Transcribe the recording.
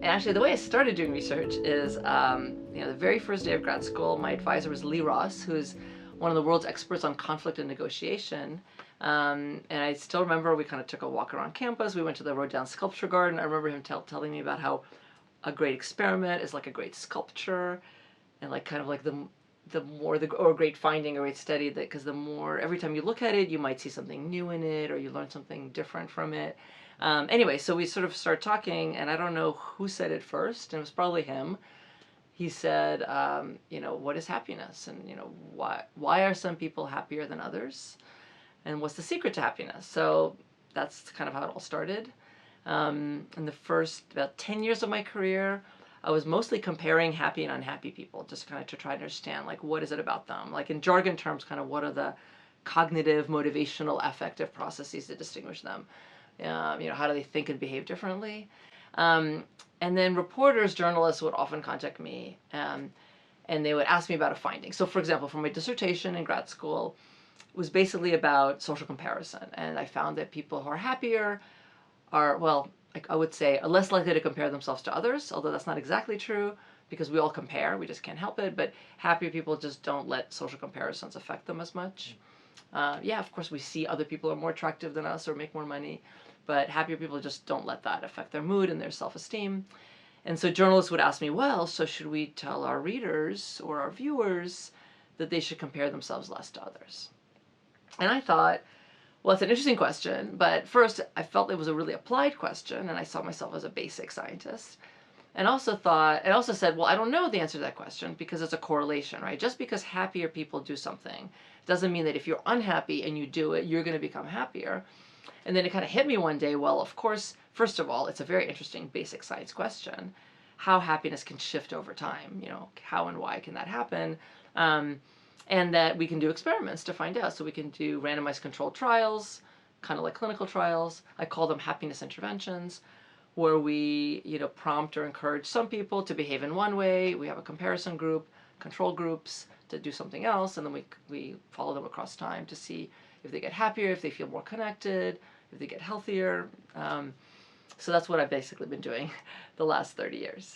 And actually, the way I started doing research is, the very first day of grad school, my advisor was Lee Ross, who's one of the world's experts on conflict and negotiation. And I still remember we kind of took a walk around campus. We went to the Rodin Sculpture Garden. I remember him telling me about how a great experiment is like a great sculpture, and like kind of like or a great finding, a great study, that because the more every time you look at it, you might see something new in it, or you learn something different from it. Anyway, so we sort of start talking, and I don't know who said it first, and it was probably him. He said, what is happiness, and why are some people happier than others, and what's the secret to happiness? So that's kind of how it all started. In the first about 10 years of my career, I was mostly comparing happy and unhappy people, just kind of to try to understand, like, what is it about them? Like, in jargon terms, kind of what are the cognitive, motivational, affective processes that distinguish them? How do they think and behave differently? And then reporters, journalists would often contact me, and they would ask me about a finding. So, for example, for my dissertation in grad school, it was basically about social comparison. And I found that people who are happier are, well, I would say, are less likely to compare themselves to others, although that's not exactly true, because we all compare, we just can't help it. But happier people just don't let social comparisons affect them as much. Of course, we see other people are more attractive than us or make more money, but happier people just don't let that affect their mood and their self-esteem. And so journalists would ask me, well, so should we tell our readers or our viewers that they should compare themselves less to others? And I thought, well, it's an interesting question, but first I felt it was a really applied question, and I saw myself as a basic scientist. And also said, well, I don't know the answer to that question because it's a correlation, right? Just because happier people do something doesn't mean that if you're unhappy and you do it, you're going to become happier. And then it kind of hit me one day, well, of course, first of all, it's a very interesting basic science question, how happiness can shift over time, how and why can that happen? And that we can do experiments to find out. So we can do randomized controlled trials, kind of like clinical trials. I call them happiness interventions, where we, prompt or encourage some people to behave in one way. We have a comparison group, control groups to do something else, and then we follow them across time to see if they get happier, if they feel more connected, if they get healthier. So that's what I've basically been doing the last 30 years.